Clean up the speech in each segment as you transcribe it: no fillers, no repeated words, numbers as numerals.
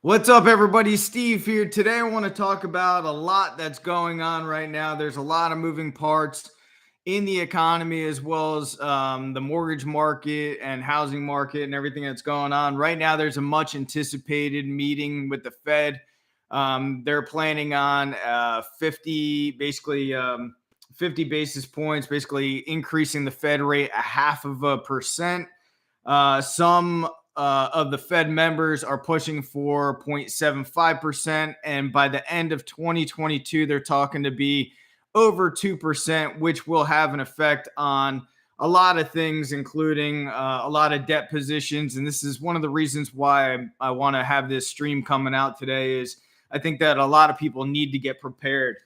What's up, everybody? Steve here. Today, I want to talk about a lot that's going on right now. There's a lot of moving parts in the economy, as well as the mortgage market and housing market and everything that's going on. Right now, there's a much anticipated meeting with the Fed. They're planning on 50 basis points, basically increasing the Fed rate a half of a percent. Some of the Fed members are pushing for 0.75%. And by the end of 2022, they're talking to be over 2%, which will have an effect on a lot of things, including a lot of debt positions. And this is one of the reasons why I want to have this stream coming out today is I think that a lot of people need to get prepared.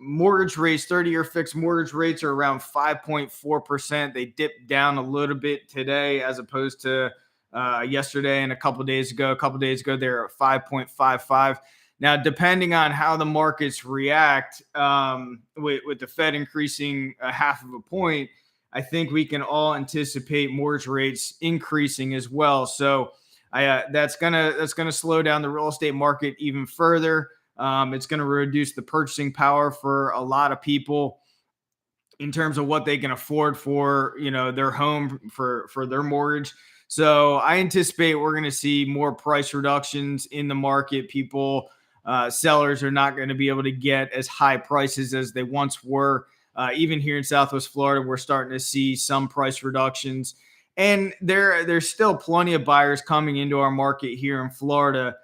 Mortgage rates, 30-year fixed mortgage rates are around 5.4%. They dipped down a little bit today as opposed to yesterday and a couple of days ago. A couple of days ago, they're at 5.55. Now, depending on how the markets react with the Fed increasing a half of a point, I think we can all anticipate mortgage rates increasing as well. So that's gonna slow down the real estate market even further. It's going to reduce the purchasing power for a lot of people in terms of what they can afford for, their home for their mortgage. So I anticipate we're going to see more price reductions in the market. Sellers are not going to be able to get as high prices as they once were. Even here in Southwest Florida, we're starting to see some price reductions. And there's still plenty of buyers coming into our market here in Florida.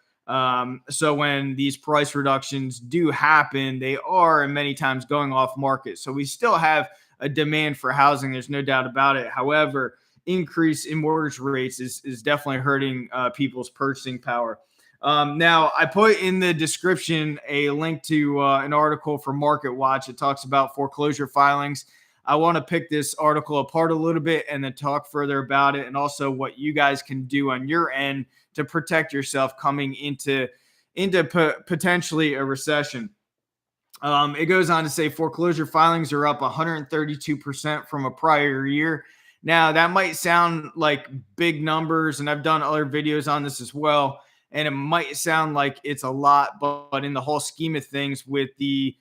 So when these price reductions do happen, they are many times going off market. So we still have a demand for housing. There's no doubt about it. However, increase in mortgage rates is definitely hurting people's purchasing power. Now, I put in the description a link to an article from Market Watch. It talks about foreclosure filings. I want to pick this article apart a little bit and then talk further about it, and also what you guys can do on your end to protect yourself coming into potentially a recession. It goes on to say foreclosure filings are up 132% from a prior year. Now, that might sound like big numbers, and I've done other videos on this as well, and it might sound like it's a lot, but in the whole scheme of things with the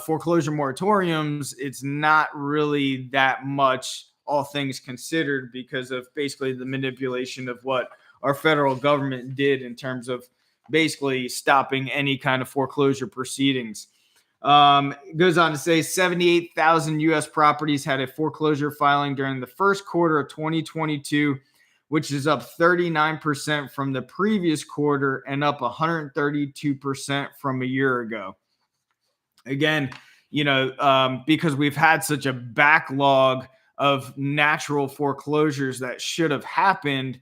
foreclosure moratoriums, it's not really that much, all things considered, because of basically the manipulation of what our federal government did in terms of basically stopping any kind of foreclosure proceedings. It goes on to say 78,000 U.S. properties had a foreclosure filing during the first quarter of 2022, which is up 39% from the previous quarter and up 132% from a year ago. Again, because we've had such a backlog of natural foreclosures that should have happened,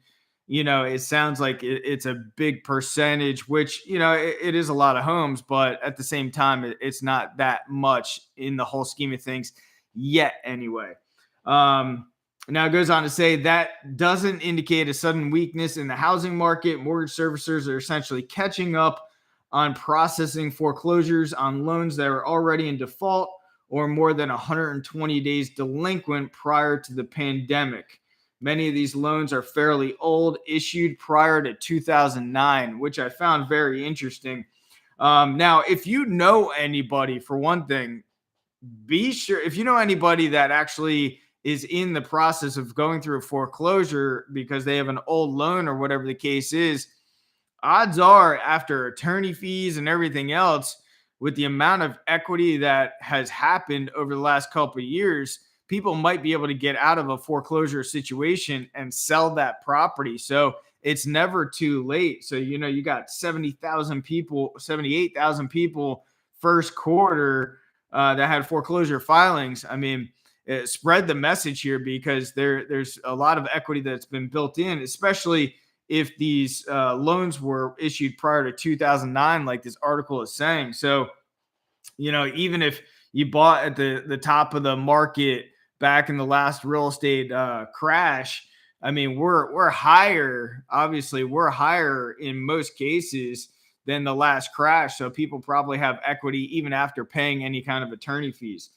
it sounds like it's a big percentage, which, it is a lot of homes, but at the same time, it's not that much in the whole scheme of things yet anyway. Now it goes on to say that doesn't indicate a sudden weakness in the housing market. Mortgage servicers are essentially catching up on processing foreclosures on loans that are already in default or more than 120 days delinquent prior to the pandemic. Many of these loans are fairly old, issued prior to 2009, which I found very interesting. Now, if you know anybody, for one thing, be sure, if you know anybody that actually is in the process of going through a foreclosure because they have an old loan or whatever the case is, odds are, after attorney fees and everything else, with the amount of equity that has happened over the last couple of years, people might be able to get out of a foreclosure situation and sell that property. So it's never too late. So, you got 78,000 people first quarter that had foreclosure filings. I mean, spread the message here, because there's a lot of equity that's been built in, especially if these loans were issued prior to 2009, like this article is saying. So, even if you bought at the top of the market back in the last real estate crash, I mean, we're higher. Obviously, we're higher in most cases than the last crash. So people probably have equity even after paying any kind of attorney fees.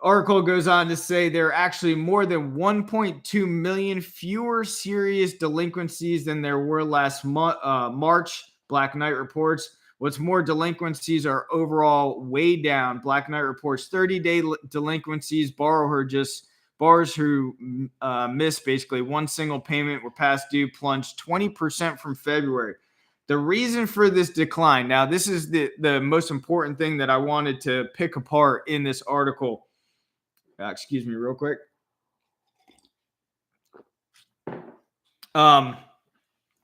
article goes on to say there are actually more than 1.2 million fewer serious delinquencies than there were last March. Black Knight reports. What's more, delinquencies are overall way down. Black Knight reports 30-day delinquencies. Borrowers who missed basically one single payment were past due plunged 20% from February. The reason for this decline, now this is the most important thing that I wanted to pick apart in this article. Excuse me real quick.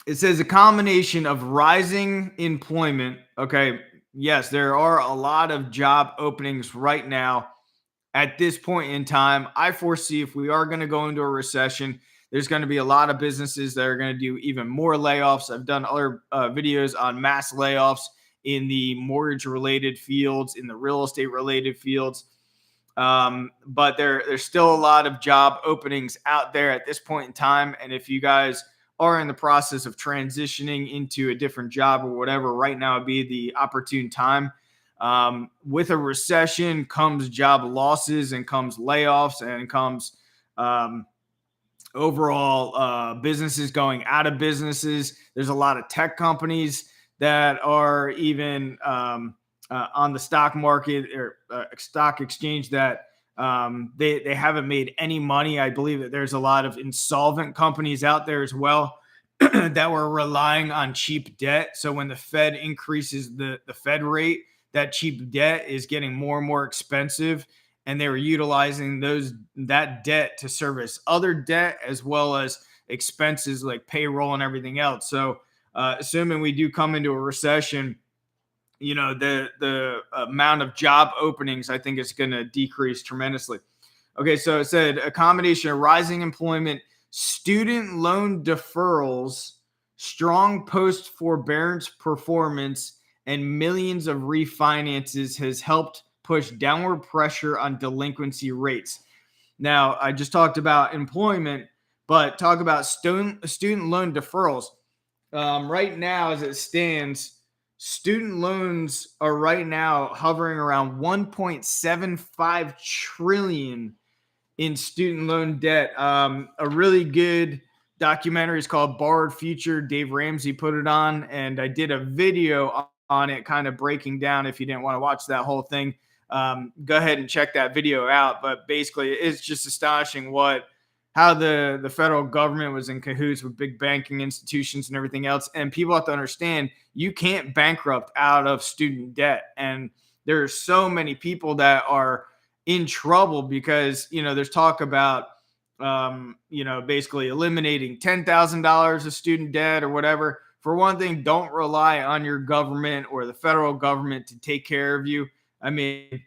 It says a combination of rising employment. Okay, yes, there are a lot of job openings right now. At this point in time, I foresee if we are going to go into a recession, there's going to be a lot of businesses that are going to do even more layoffs. I've done other videos on mass layoffs in the mortgage related fields, in the real estate related fields. But there's still a lot of job openings out there at this point in time. And if you guys are in the process of transitioning into a different job or whatever, right now would be the opportune time. With a recession comes job losses and comes layoffs and comes overall businesses going out of businesses. There's a lot of tech companies that are even on the stock market or stock exchange that they haven't made any money. I believe that there's a lot of insolvent companies out there as well that were relying on cheap debt. So when the Fed increases the Fed rate, that cheap debt is getting more and more expensive, and they were utilizing that debt to service other debt as well as expenses like payroll and everything else. So assuming we do come into a recession, you know, the amount of job openings, I think, is going to decrease tremendously. Okay, so it said a combination of rising employment, student loan deferrals, strong post forbearance performance, and millions of refinances has helped push downward pressure on delinquency rates. Now, I just talked about employment, but talk about student loan deferrals. Right now, as it stands, student loans are right now hovering around 1.75 trillion in student loan debt. A really good documentary is called Borrowed Future. Dave Ramsey put it on, and I did a video on it, kind of breaking down. If you didn't want to watch that whole thing, go ahead and check that video out. But basically, it's just astonishing how the federal government was in cahoots with big banking institutions and everything else. And people have to understand, you can't bankrupt out of student debt. And there are so many people that are in trouble because, you know, there's talk about, you know, basically eliminating $10,000 of student debt or whatever. For one thing, don't rely on your government or the federal government to take care of you. I mean,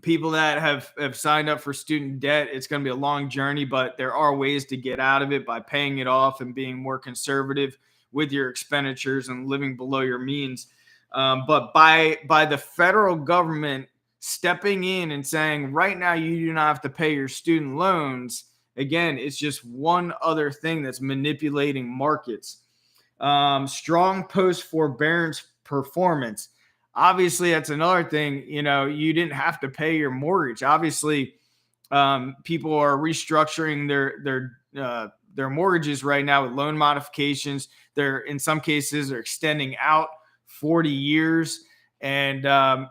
people that have signed up for student debt, it's going to be a long journey, but there are ways to get out of it by paying it off and being more conservative with your expenditures and living below your means. But by the federal government stepping in and saying, right now, you do not have to pay your student loans. Again, it's just one other thing that's manipulating markets. Strong post forbearance performance. Obviously, that's another thing. You know, you didn't have to pay your mortgage. Obviously, people are restructuring their mortgages right now with loan modifications. They're, in some cases, they're extending out 40 years, and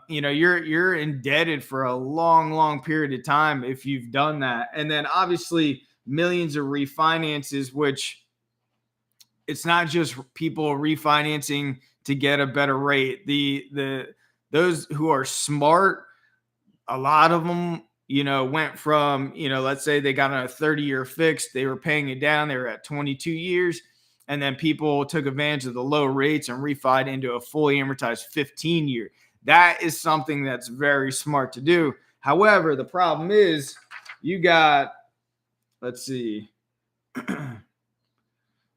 you know, you're indebted for a long period of time if you've done that. And then obviously millions of refinances, which it's not just people refinancing to get a better rate. Those who are smart, a lot of them, you know, went from, you know, let's say they got on a 30-year fix, they were paying it down, they were at 22 years, and then people took advantage of the low rates and refied into a fully amortized 15-year. That is something that's very smart to do. However, the problem is you got, let's see,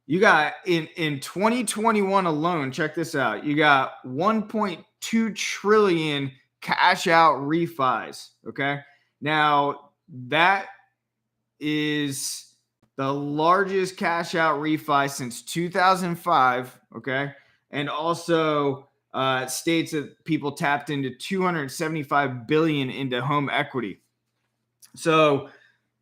you got in 2021 alone, check this out, you got 1.2 trillion cash out refis. Okay. Now that is the largest cash out refi since 2005. Okay. And also states that people tapped into 275 billion into home equity. So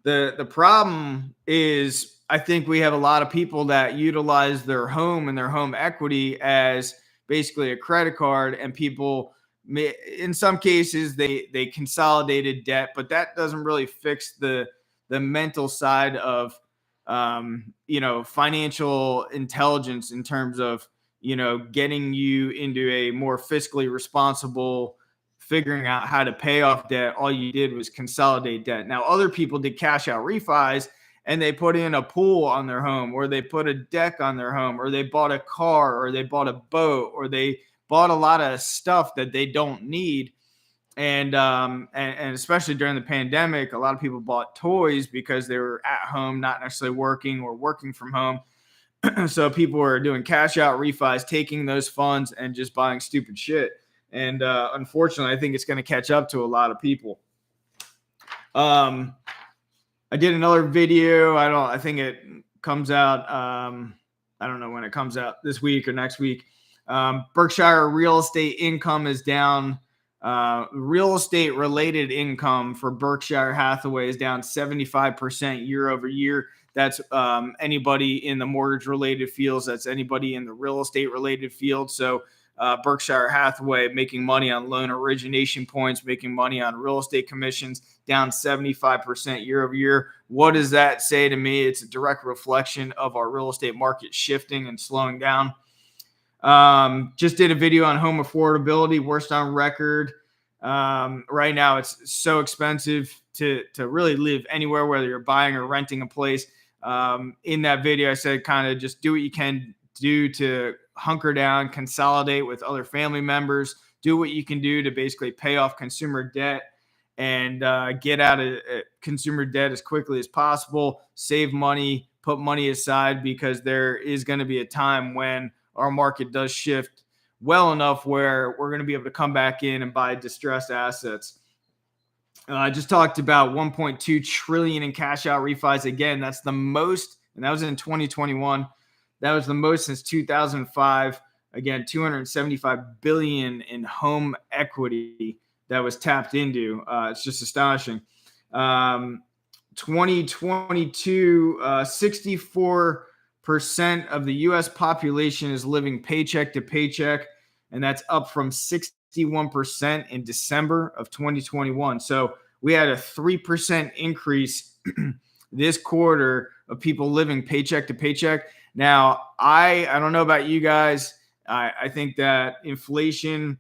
the problem is, I think we have a lot of people that utilize their home and their home equity as basically a credit card, and people may, in some cases they consolidated debt, but that doesn't really fix the mental side of financial intelligence, in terms of getting you into a more fiscally responsible, figuring out how to pay off debt. All you did was consolidate debt. Now, other people did cash out refis, and they put in a pool on their home, or they put a deck on their home, or they bought a car, or they bought a boat, or they bought a lot of stuff that they don't need. And especially during the pandemic, a lot of people bought toys because they were at home, not necessarily working or working from home. So people were doing cash out refis, taking those funds and just buying stupid shit. And unfortunately, I think it's going to catch up to a lot of people. I did another video. I think it comes out. I don't know when it comes out, this week or next week. Berkshire real estate income is down. Real estate related income for Berkshire Hathaway is down 75% year over year. That's anybody in the mortgage related fields. That's anybody in the real estate related field. So Berkshire Hathaway making money on loan origination points, making money on real estate commissions, down 75% year over year. What does that say to me? It's a direct reflection of our real estate market shifting and slowing down. Just did a video on home affordability, worst on record. Right now, it's so expensive to really live anywhere, whether you're buying or renting a place. In that video, I said kind of just do what you can do to hunker down, consolidate with other family members, do what you can do to basically pay off consumer debt and get out of consumer debt as quickly as possible, save money, put money aside, because there is going to be a time when our market does shift well enough where we're going to be able to come back in and buy distressed assets. I just talked about 1.2 trillion in cash out refis. Again, that's the most, and that was in 2021. That was the most since 2005. Again, 275 billion in home equity that was tapped into. It's just astonishing. 2022, 64% of the U.S. population is living paycheck to paycheck, and that's up from 61% in December of 2021. So we had a 3% increase this quarter of people living paycheck to paycheck. Now, I don't know about you guys. I think that inflation,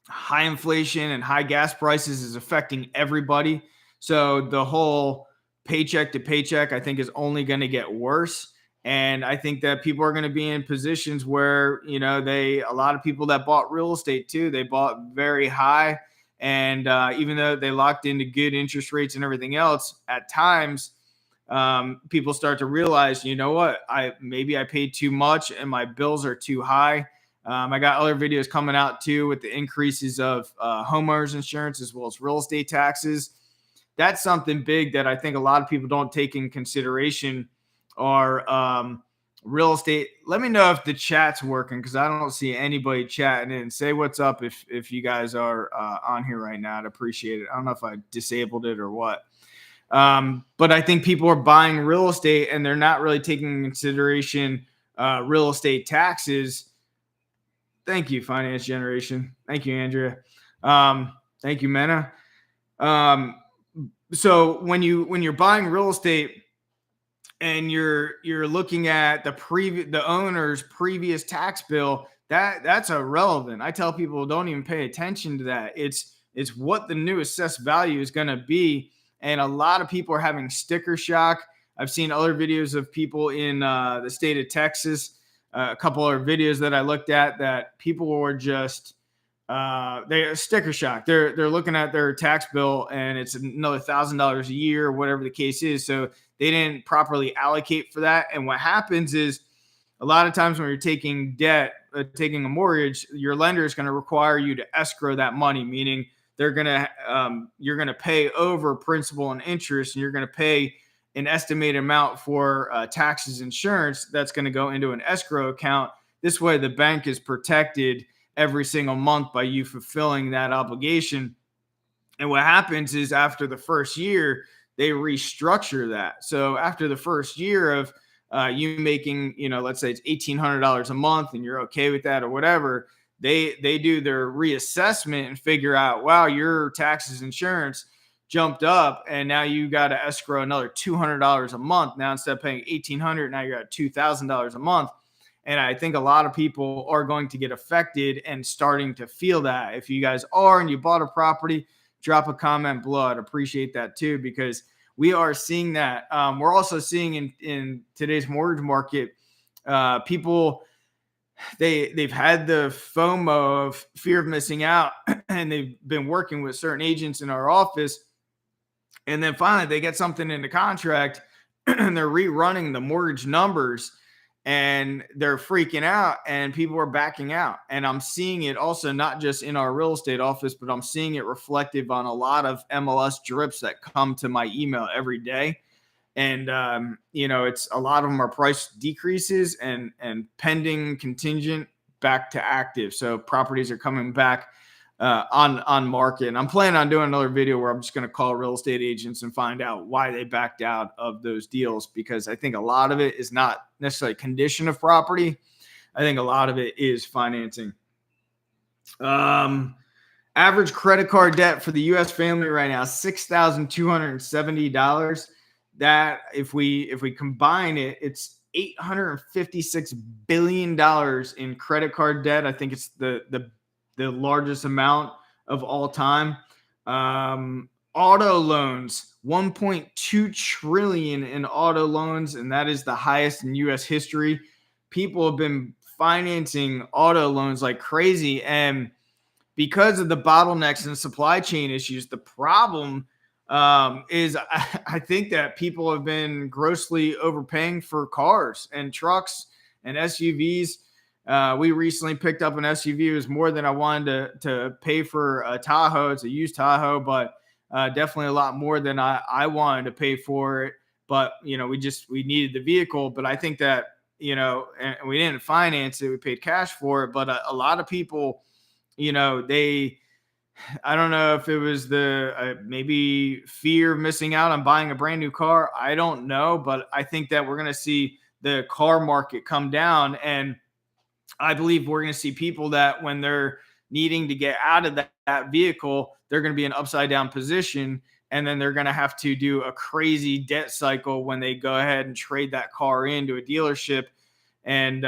high inflation and high gas prices is affecting everybody. So the whole paycheck to paycheck, I think, is only going to get worse. And I think that people are going to be in positions where, a lot of people that bought real estate too, they bought very high. And even though they locked into good interest rates and everything else, at times people start to realize, you know what, maybe I paid too much and my bills are too high. I got other videos coming out too with the increases of homeowners insurance as well as real estate taxes. That's something big that I think a lot of people don't take in consideration, are real estate. Let me know if the chat's working, because I don't see anybody chatting in. Say what's up if you guys are on here right now. I'd appreciate it. I don't know if I disabled it or what. But I think people are buying real estate and they're not really taking in consideration real estate taxes. Thank you, Finance Generation. Thank you, Andrea. Thank you, Mena. So when you're buying real estate and you're looking at the owner's previous tax bill, that's irrelevant. I tell people, don't even pay attention to that. It's what the new assessed value is going to be. And a lot of people are having sticker shock. I've seen other videos of people in the state of Texas, a couple other videos that I looked at, that people were just they're sticker shock. They're looking at their tax bill and it's another $1,000 a year, whatever the case is. So they didn't properly allocate for that. And what happens is, a lot of times when you're taking debt, taking a mortgage, your lender is going to require you to escrow that money, meaning you're going to pay over principal and interest, and you're going to pay an estimated amount for taxes, insurance that's going to go into an escrow account. This way, the bank is protected every single month by you fulfilling that obligation. And what happens is after the first year, they restructure that. So after the first year of you making, let's say it's $1,800 a month and you're okay with that or whatever, they do their reassessment and figure out, wow, your taxes, insurance jumped up, and now you got to escrow another $200 a month. Now instead of paying $1,800, now you're at $2,000 a month. And I think a lot of people are going to get affected and starting to feel that. If you guys are and you bought a property, drop a comment below. I'd appreciate that too, because we are seeing that. We're also seeing in today's mortgage market, people, they've had the FOMO of fear of missing out, and they've been working with certain agents in our office. And then finally they get something in the contract and they're rerunning the mortgage numbers and they're freaking out and people are backing out. And I'm seeing it also not just in our real estate office, but I'm seeing it reflective on a lot of MLS drips that come to my email every day. And, it's a lot of them are price decreases and pending contingent back to active. So properties are coming back on market. And I'm planning on doing another video where I'm just going to call real estate agents and find out why they backed out of those deals, because I think a lot of it is not necessarily condition of property. I think a lot of it is financing. Average credit card debt for the U.S. family right now, $6,270. That if we combine it, it's $856 billion in credit card debt. I think it's the largest amount of all time. Auto loans, 1.2 trillion in auto loans, and that is the highest in U.S. history. People have been financing auto loans like crazy, and because of the bottlenecks and supply chain issues, the problem is I think that people have been grossly overpaying for cars and trucks and SUVs. We recently picked up an SUV. It was more than I wanted to pay for a Tahoe. It's a used Tahoe, but definitely a lot more than I wanted to pay for it. But, we needed the vehicle. But I think that, and we didn't finance it. We paid cash for it. But a lot of people, I don't know if it was the maybe fear of missing out on buying a brand new car. I don't know. But I think that we're going to see the car market come down, and I believe we're going to see people that when they're needing to get out of that vehicle, they're going to be in an upside down position. And then they're going to have to do a crazy debt cycle when they go ahead and trade that car into a dealership. And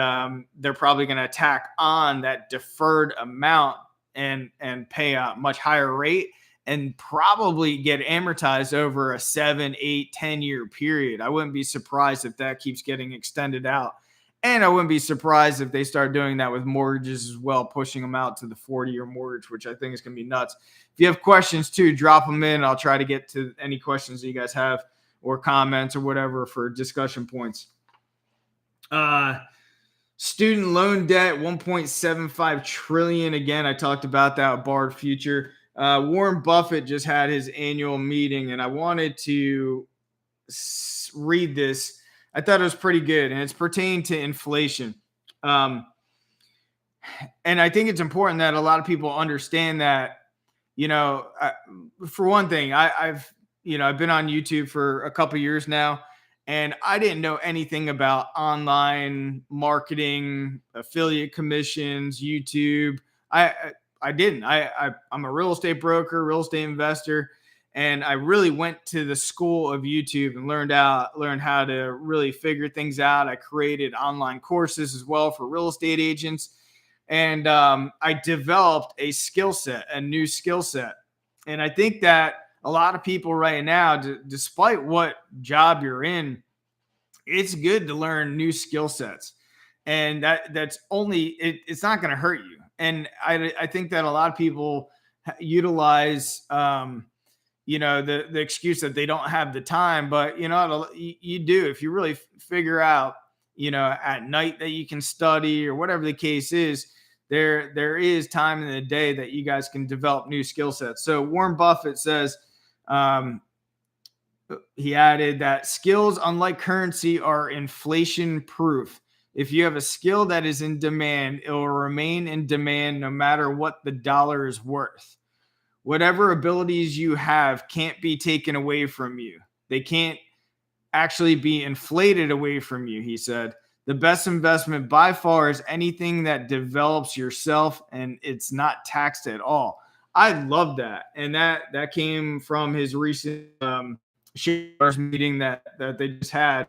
they're probably going to tack on that deferred amount and pay a much higher rate and probably get amortized over a 7, 8, 10-year period. I wouldn't be surprised if that keeps getting extended out. And I wouldn't be surprised if they start doing that with mortgages as well, pushing them out to the 40-year mortgage, which I think is going to be nuts. If you have questions too, drop them in. I'll try to get to any questions that you guys have or comments or whatever for discussion points. Student loan debt, 1.75 trillion. Again, I talked about that with Barred Future. Warren Buffett just had his annual meeting, and I wanted to read this. I thought it was pretty good, and it's pertaining to inflation. And I think it's important that a lot of people understand that, for one thing, I've been on YouTube for a couple years now, and I didn't know anything about online marketing, affiliate commissions, YouTube. I didn't. I'm a real estate broker, real estate investor. And I really went to the school of YouTube and learned how to really figure things out. I created online courses as well for real estate agents. And I developed a skill set, a new skill set. And I think that a lot of people right now, despite what job you're in, it's good to learn new skill sets. And that's only, it's not going to hurt you. And I think that a lot of people utilize, the excuse that they don't have the time, but you do. If you really figure out, at night that you can study or whatever the case is, there is time in the day that you guys can develop new skill sets. So Warren Buffett says, he added that skills, unlike currency, are inflation proof. If you have a skill that is in demand, it will remain in demand no matter what the dollar is worth. whatever abilities you have can't be taken away from you. They can't actually be inflated away from you, he said. The best investment by far is anything that develops yourself and it's not taxed at all. I love that. And that came from his recent shareholders meeting that they just had,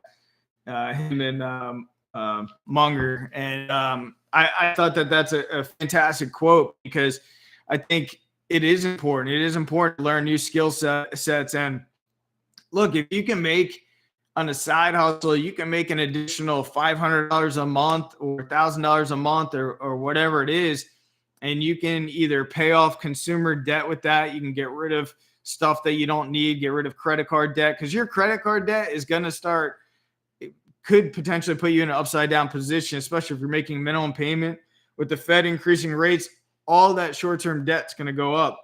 him and Munger. And I thought that's a fantastic quote, because I think it is important. It is important to learn new skill sets. And look, if you can make on a side hustle, you can make an additional $500 a month or $1,000 a month or whatever it is. And you can either pay off consumer debt with that. You can get rid of stuff that you don't need, get rid of credit card debt, because your credit card debt is going to start, it could potentially put you in an upside down position, especially if you're making minimum payment. With the Fed increasing rates, all that short-term debt is going to go up.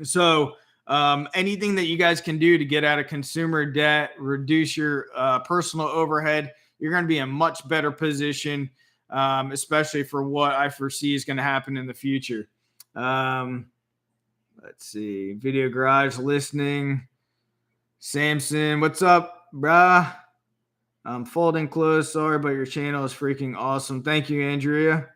So anything that you guys can do to get out of consumer debt, reduce your personal overhead, you're going to be in a much better position, especially for what I foresee is going to happen in the future. Let's see. Video Garage listening. Samson, what's up, brah? I'm folding clothes. Sorry, but your channel is freaking awesome. Thank you, Andrea.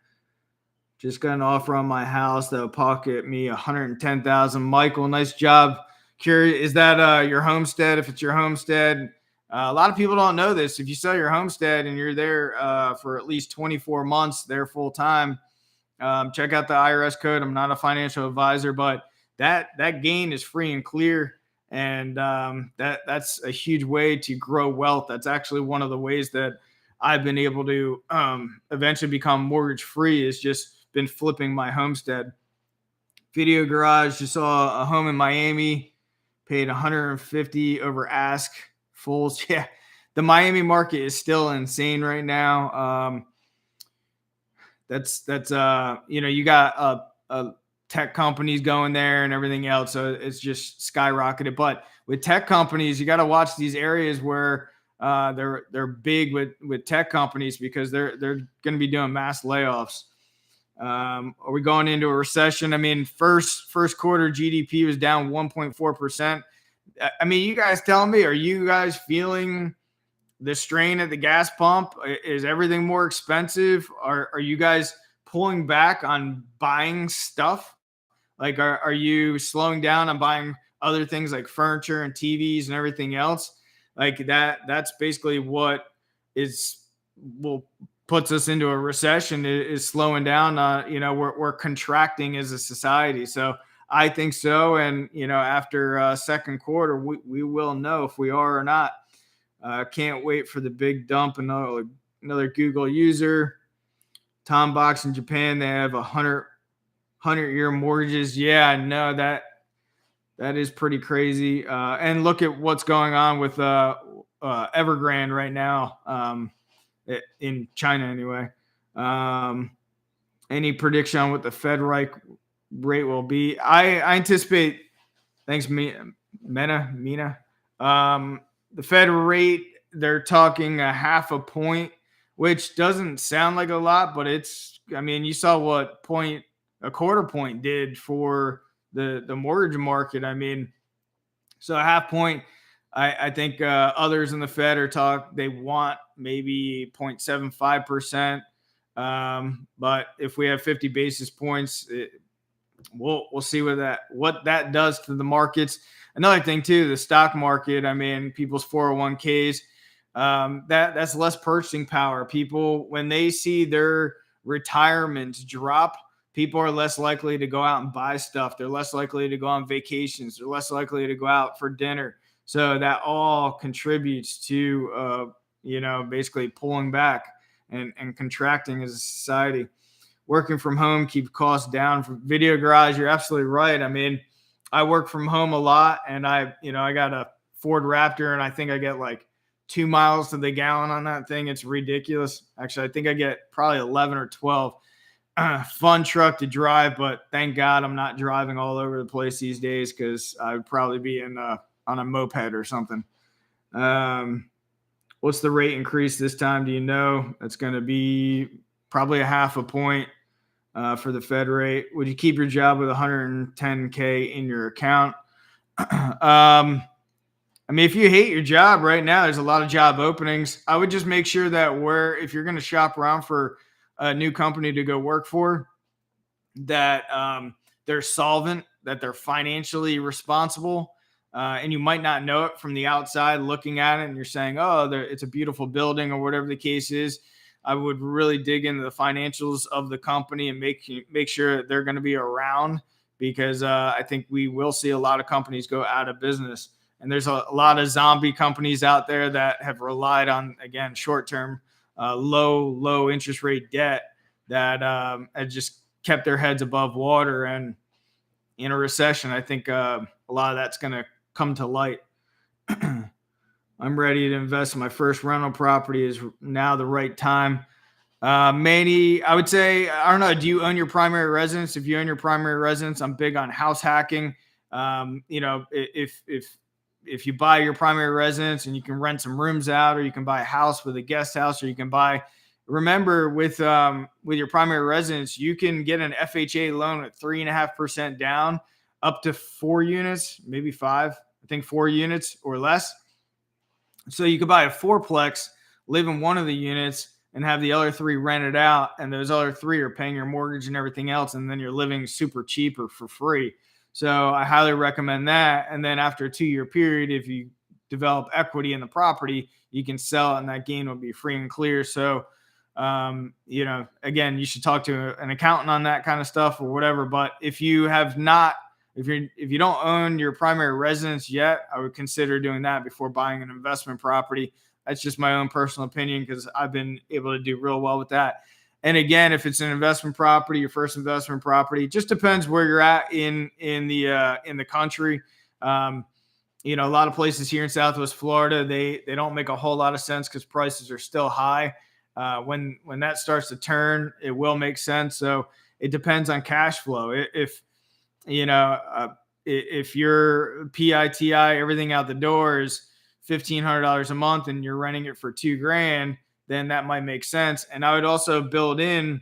Just got an offer on my house that will pocket me $110,000. Michael, nice job. Curious, is that your homestead? If it's your homestead, a lot of people don't know this. If you sell your homestead and you're there for at least 24 months, there full time, check out the IRS code. I'm not a financial advisor, but that gain is free and clear, and that's a huge way to grow wealth. That's actually one of the ways that I've been able to eventually become mortgage free, is just been flipping my homestead. Video Garage, just saw a home in Miami, paid $150 over ask. Fools. Yeah, the Miami market is still insane right now. That's you got tech companies going there and everything else, so it's just skyrocketed. But with tech companies, you got to watch these areas where they're big with tech companies, because they're going to be doing mass layoffs. Are we going into a recession? I mean, first quarter GDP was down 1.4%. I mean, you guys tell me, are you guys feeling the strain at the gas pump? Is everything more expensive? Are you guys pulling back on buying stuff? Like, are you slowing down on buying other things like furniture and TVs and everything else? Like that's basically what puts us into a recession, is slowing down. We're contracting as a society. So I think so. And, after second quarter, we will know if we are or not. Can't wait for the big dump. Another Google user. Tom Box in Japan, they have 100-year mortgages. Yeah, I know that is pretty crazy. And look at what's going on with Evergrande right now, in China anyway. Any prediction on what the Fed rate will be? I anticipate, thanks, Mina. The Fed rate, they're talking 0.5 point, which doesn't sound like a lot, but you saw what a quarter point did for the mortgage market. So 0.5 point, I think others in the Fed they want maybe 0.75%. But if we have 50 basis points, we'll see what that does to the markets. Another thing too, the stock market. People's 401ks, that's less purchasing power. People, when they see their retirements drop, people are less likely to go out and buy stuff. They're less likely to go on vacations. They're less likely to go out for dinner. So that all contributes to, basically pulling back and contracting as a society. Working from home, keep costs down. For Video Garage, you're absolutely right. I work from home a lot, and I got a Ford Raptor, and I think I get like 2 miles to the gallon on that thing. It's ridiculous. Actually, I think I get probably 11 or 12. Fun truck to drive, but thank God I'm not driving all over the place these days, because I would probably be on a moped or something. What's the rate increase this time? Do you know? It's going to be probably 0.5 point. for the Fed rate. Would you keep your job with 110K in your account? I mean, if you hate your job right now, there's a lot of job openings. I would just make sure that if you're going to shop around for a new company to go work for, that they're solvent, that they're financially responsible. And you might not know it from the outside looking at it, and you're saying, oh, it's a beautiful building or whatever the case is. I would really dig into the financials of the company and make sure they're going to be around, because I think we will see a lot of companies go out of business. And there's a lot of zombie companies out there that have relied on, again, short-term, low interest rate debt that have just kept their heads above water. And in a recession, I think a lot of that's going to come to light. I'm ready to invest in my first rental property. Is now the right time? Manny, I would say, I don't know. Do you own your primary residence? If you own your primary residence, I'm big on house hacking. If you buy your primary residence and you can rent some rooms out, or you can buy a house with a guest house, or you can remember with your primary residence, you can get an FHA loan at 3.5% down, up to 4 units, maybe 5, I think 4 units or less. So you could buy a fourplex, live in one of the units, and have the other 3 rented out. And those other 3 are paying your mortgage and everything else. And then you're living super cheap or for free. So I highly recommend that. And then after a 2-year period, if you develop equity in the property, you can sell it and that gain will be free and clear. So, again, you should talk to an accountant on that kind of stuff or whatever. But if you don't own your primary residence yet, I would consider doing that before buying an investment property. That's just my own personal opinion, because I've been able to do real well with that. And again, if it's an investment property, your first investment property, it just depends where you're at in the country. A lot of places here in Southwest Florida, they don't make a whole lot of sense because prices are still high. When that starts to turn, it will make sense. So it depends on cash flow. If your PITI, everything out the door is $1,500 a month and you're renting it for $2,000, then that might make sense. And I would also build in,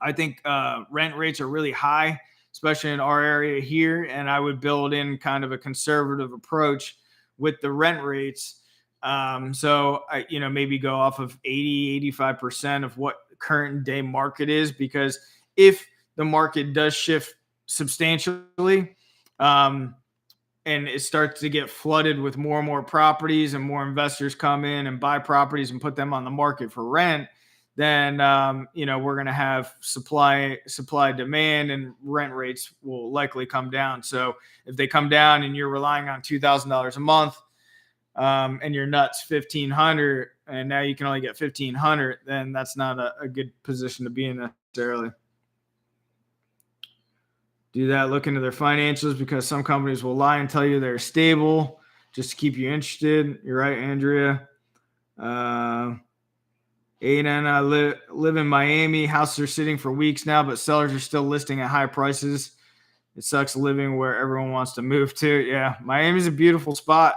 I think rent rates are really high, especially in our area here. And I would build in kind of a conservative approach with the rent rates. So I, maybe go off of 85% of what current day market is, because if the market does shift substantially, and it starts to get flooded with more and more properties, and more investors come in and buy properties and put them on the market for rent, then, we're going to have supply demand, and rent rates will likely come down. So if they come down and you're relying on $2,000 a month, and your nuts $1,500, and now you can only get $1,500, then that's not a good position to be in necessarily. Do that. Look into their financials, because some companies will lie and tell you they're stable just to keep you interested. You're right, Andrea. Aiden, I live in Miami. Houses are sitting for weeks now, but sellers are still listing at high prices. It sucks living where everyone wants to move to. Yeah, Miami's a beautiful spot.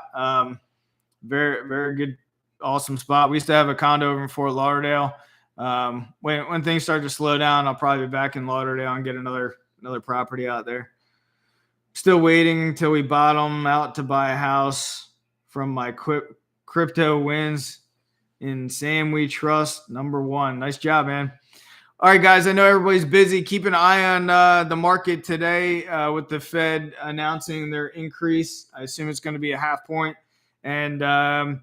Very, very good, awesome spot. We used to have a condo over in Fort Lauderdale. When things start to slow down, I'll probably be back in Lauderdale and get another property out there. Still waiting until we bottom out to buy a house from my crypto wins in Sam We Trust #1. Nice job, man. All right, guys, I know everybody's busy. Keep an eye on the market today with the Fed announcing their increase. I assume it's going to be a 0.5 point. And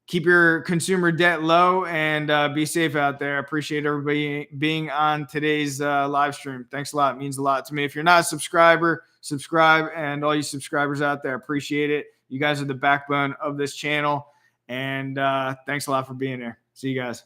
keep your consumer debt low, and be safe out there. I appreciate everybody being on today's live stream. Thanks a lot. It means a lot to me. If you're not a subscriber, subscribe. And all you subscribers out there, appreciate it. You guys are the backbone of this channel. And thanks a lot for being there. See you guys.